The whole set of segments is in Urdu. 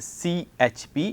CHP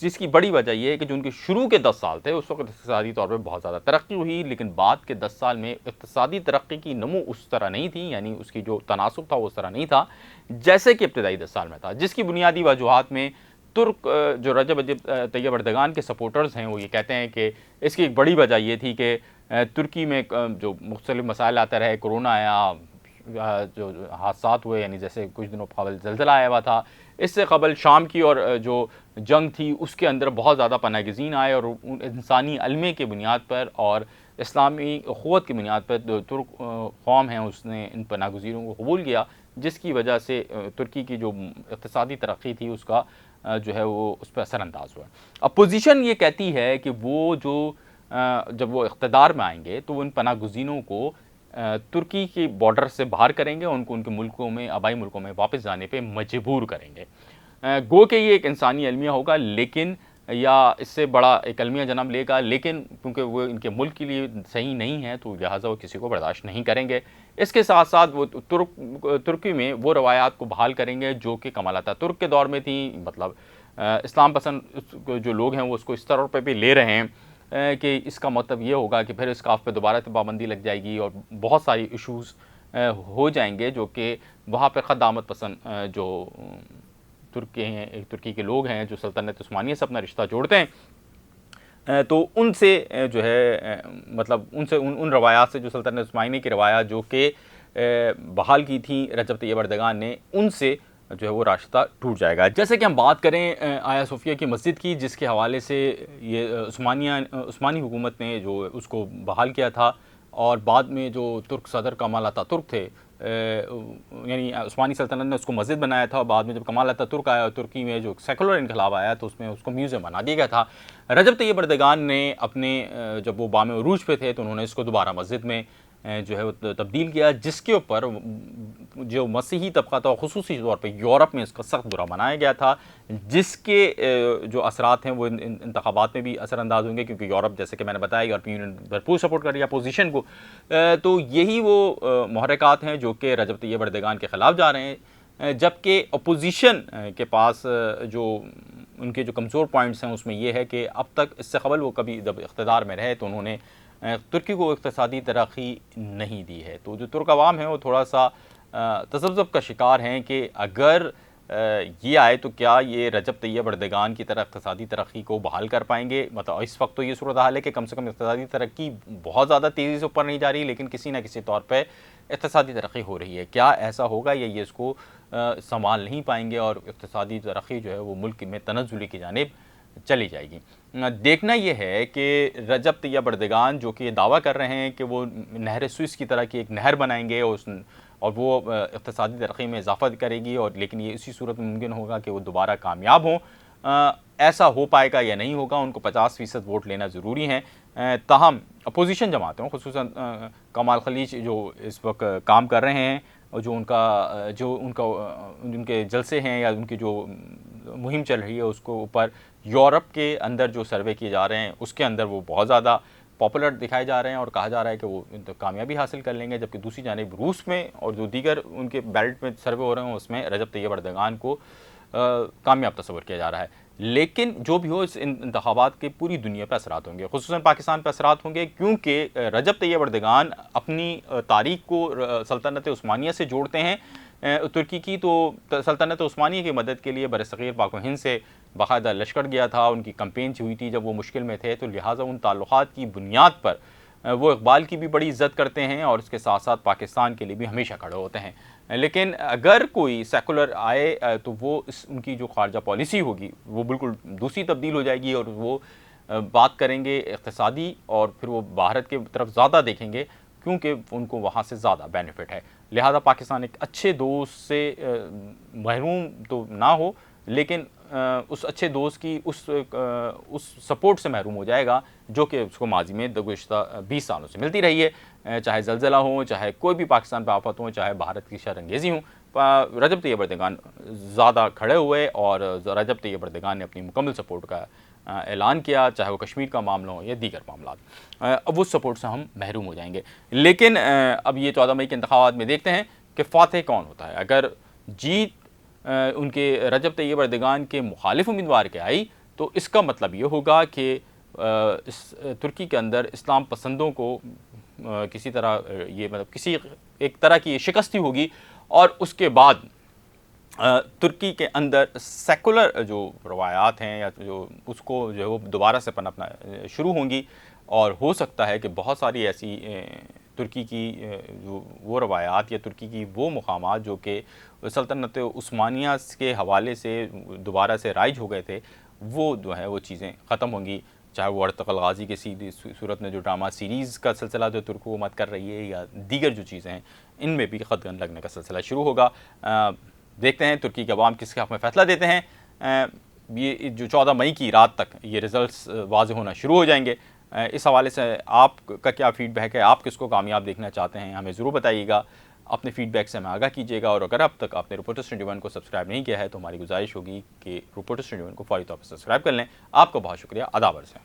جس کی بڑی وجہ یہ ہے کہ جو ان کے شروع کے 10 سال تھے اس وقت اقتصادی طور پہ بہت زیادہ ترقی ہوئی، لیکن بعد کے 10 سال میں اقتصادی ترقی کی نمو اس طرح نہیں تھی، یعنی اس کی جو تناسب تھا وہ اس طرح نہیں تھا جیسے کہ ابتدائی 10 سال میں تھا، جس کی بنیادی وجوہات میں ترک جو رجب طیب اردگان کے سپورٹرز ہیں وہ یہ کہتے ہیں کہ اس کی ایک بڑی وجہ یہ تھی کہ ترکی میں جو مختلف مسائل آتے رہے، کرونا آیا، جو حادثات ہوئے، یعنی جیسے کچھ دنوں قبل زلزلہ آیا ہوا تھا، اس سے قبل شام کی اور جو جنگ تھی اس کے اندر بہت زیادہ پناہ گزین آئے، اور انسانی علمے کے بنیاد پر اور اسلامی اخوت کی بنیاد پر ترک قوم ہیں اس نے ان پناہ گزینوں کو قبول کیا، جس کی وجہ سے ترکی کی جو اقتصادی ترقی تھی اس کا جو ہے وہ اس پہ اثر انداز ہوا۔ اپوزیشن یہ کہتی ہے کہ وہ جو جب وہ اقتدار میں آئیں گے تو وہ ان پناہ گزینوں کو ترکی کی بارڈر سے باہر کریں گے، ان کو ان کے ملکوں میں، آبائی ملکوں میں واپس جانے پہ مجبور کریں گے۔ گو کہ یہ ایک انسانی المیہ ہوگا، لیکن یا اس سے بڑا ایک المیہ جنم لے گا، لیکن کیونکہ وہ ان کے ملک کے لیے صحیح نہیں ہے تو لہٰذا وہ کسی کو برداشت نہیں کریں گے۔ اس کے ساتھ ساتھ وہ ترکی میں وہ روایات کو بحال کریں گے جو کہ کمال اتاترک کے دور میں تھیں، مطلب اسلام پسند جو لوگ ہیں وہ اس کو اس طور پہ بھی لے رہے ہیں کہ اس کا مطلب یہ ہوگا کہ پھر اسکاف پہ دوبارہ پابندی لگ جائے گی اور بہت ساری ایشوز ہو جائیں گے جو کہ وہاں پہ خود آمد پسند جو ترکی کے لوگ ہیں جو سلطنت عثمانیہ سے اپنا رشتہ جوڑتے ہیں تو ان سے جو ہے مطلب ان روایات سے جو سلطنت عثمانیہ کی روایات جو کہ بحال کی تھیں رجب طیب اردگان نے، ان سے جو ہے وہ راستہ ٹوٹ جائے گا۔ جیسے کہ ہم بات کریں آیا صوفیہ کی مسجد کی، جس کے حوالے سے یہ عثمانی حکومت نے جو اس کو بحال کیا تھا، اور بعد میں جو ترک صدر کمال اتاترک تھے، یعنی عثمانی سلطنت نے اس کو مسجد بنایا تھا، اور بعد میں جب کمال اتاترک آیا اور ترکی میں جو سیکولر انقلاب آیا تو اس میں اس کو میوزیم بنا دیا گیا تھا۔ رجب طیب اردگان نے اپنے جب وہ بام عروج پہ تھے تو انہوں نے اس کو دوبارہ مسجد میں جو ہے وہ تبدیل کیا، جس کے اوپر جو مسیحی طبقہ تھا خصوصی طور پہ یورپ میں اس کا سخت برا منایا گیا تھا، جس کے جو اثرات ہیں وہ انتخابات میں بھی اثر انداز ہوں گے، کیونکہ یورپ جیسے کہ میں نے بتایا یورپی یونین بھرپور سپورٹ کر رہی ہے اپوزیشن کو، تو یہی وہ محرکات ہیں جو کہ رجب طیب اردگان کے خلاف جا رہے ہیں، جبکہ اپوزیشن کے پاس جو ان کے جو کمزور پوائنٹس ہیں اس میں یہ ہے کہ اب تک اس سے قبل وہ کبھی جب اقتدار میں رہے تو انہوں نے ترکی کو اقتصادی ترقی نہیں دی ہے، تو جو ترک عوام ہیں وہ تھوڑا سا تذبذب کا شکار ہیں کہ اگر یہ آئے تو کیا یہ رجب طیب اردگان کی طرح اقتصادی ترقی کو بحال کر پائیں گے۔ مطلب اس وقت تو یہ صورتحال ہے کہ کم سے کم اقتصادی ترقی بہت زیادہ تیزی سے اوپر نہیں جا رہی، لیکن کسی نہ کسی طور پہ اقتصادی ترقی ہو رہی ہے۔ کیا ایسا ہوگا یا یہ اس کو سنبھال نہیں پائیں گے اور اقتصادی ترقی جو ہے وہ ملک میں تنزلی کی جانب چلی جائے گی۔ دیکھنا یہ ہے کہ رجب طیب اردگان جو کہ یہ دعویٰ کر رہے ہیں کہ وہ نہر سوئس کی طرح کی ایک نہر بنائیں گے اور وہ اقتصادی ترقی میں اضافہ کرے گی، اور لیکن یہ اسی صورت میں ممکن ہوگا کہ وہ دوبارہ کامیاب ہوں۔ ایسا ہو پائے گا یا نہیں ہوگا، ان کو 50% ووٹ لینا ضروری ہے۔ تاہم اپوزیشن جماعتوں خصوصاً کمال خلیج جو اس وقت کام کر رہے ہیں، اور جو ان کے جلسے ہیں یا ان کی جو مہم چل رہی ہے اس کو اوپر یورپ کے اندر جو سروے کیے جا رہے ہیں اس کے اندر وہ بہت زیادہ پاپولر دکھائے جا رہے ہیں، اور کہا جا رہا ہے کہ وہ کامیابی حاصل کر لیں گے، جبکہ دوسری جانب روس میں اور جو دیگر ان کے بیلٹ میں سروے ہو رہے ہیں اس میں رجب طیب اردگان کو کامیاب تصور کیا جا رہا ہے۔ لیکن جو بھی ہو اس انتخابات کے پوری دنیا پہ اثرات ہوں گے، خصوصاً پاکستان پہ اثرات ہوں گے، کیونکہ رجب طیب اردگان اپنی تاریخ کو سلطنت عثمانیہ سے جوڑتے ہیں ترکی کی، تو سلطنت عثمانیہ کی مدد کے لیے برصغیر پاک و ہند سے باقاعدہ لشکر گیا تھا، ان کی کمپینز ہوئی تھی جب وہ مشکل میں تھے، تو لہٰذا ان تعلقات کی بنیاد پر وہ اقبال کی بھی بڑی عزت کرتے ہیں اور اس کے ساتھ ساتھ پاکستان کے لیے بھی ہمیشہ کھڑے ہوتے ہیں۔ لیکن اگر کوئی سیکولر آئے تو وہ ان کی جو خارجہ پالیسی ہوگی وہ بالکل دوسری تبدیل ہو جائے گی، اور وہ بات کریں گے اقتصادی، اور پھر وہ بھارت کے طرف زیادہ دیکھیں گے کیونکہ ان کو وہاں سے زیادہ بینیفٹ ہے۔ لہذا پاکستان ایک اچھے دوست سے محروم تو نہ ہو، لیکن اس اچھے دوست کی اس سپورٹ سے محروم ہو جائے گا جو کہ اس کو ماضی میں گزشتہ 20 سالوں سے ملتی رہی ہے، چاہے زلزلہ ہو، چاہے کوئی بھی پاکستان پہ آفت ہو، چاہے بھارت کی شر انگیزی ہوں۔ رجب طیب اردگان زیادہ کھڑے ہوئے اور رجب طیب اردگان نے اپنی مکمل سپورٹ کا اعلان کیا، چاہے وہ کشمیر کا معاملہ ہو یا دیگر معاملات، اب اس سپورٹ سے ہم محروم ہو جائیں گے۔ لیکن اب یہ 14 مئی کے انتخابات میں دیکھتے ہیں کہ فاتح کون ہوتا ہے۔ اگر جیت ان کے رجب طیب اردگان کے مخالف امیدوار کے آئی تو اس کا مطلب یہ ہوگا کہ اس ترکی کے اندر اسلام پسندوں کو کسی طرح یہ مطلب کسی ایک طرح کی شکستی ہوگی، اور اس کے بعد ترکی کے اندر سیکولر جو روایات ہیں یا جو اس کو جو ہے وہ دوبارہ سے پنپنا شروع ہوں گی، اور ہو سکتا ہے کہ بہت ساری ایسی ترکی کی جو وہ روایات یا ترکی کی وہ مقامات جو کہ سلطنت عثمانیہ کے حوالے سے دوبارہ سے رائج ہو گئے تھے، وہ جو ہے وہ چیزیں ختم ہوں گی، چاہے وہ ارطغرل غازی کی سیدھی صورت میں جو ڈرامہ سیریز کا سلسلہ جو ترک حکومت کر رہی ہے، یا دیگر جو چیزیں ہیں ان میں بھی قدغن لگنے کا سلسلہ شروع ہوگا۔ دیکھتے ہیں ترکی کے عوام کس کے حق میں فیصلہ دیتے ہیں۔ یہ جو 14 مئی کی رات تک یہ ریزلٹس واضح ہونا شروع ہو جائیں گے۔ اس حوالے سے آپ کا کیا فیڈ بیک ہے؟ آپ کس کو کامیاب دیکھنا چاہتے ہیں؟ ہمیں ضرور بتائیے گا، اپنے فیڈ بیک سے ہمیں آگاہ کیجیے گا، اور اگر اب تک آپ نے رپورٹرز 21 کو سبسکرائب نہیں کیا ہے تو ہماری گزارش ہوگی کہ رپورٹرز 21 کو فوری طور پر سبسکرائب کر لیں۔ آپ کا بہت شکریہ، آداب عرض ہے۔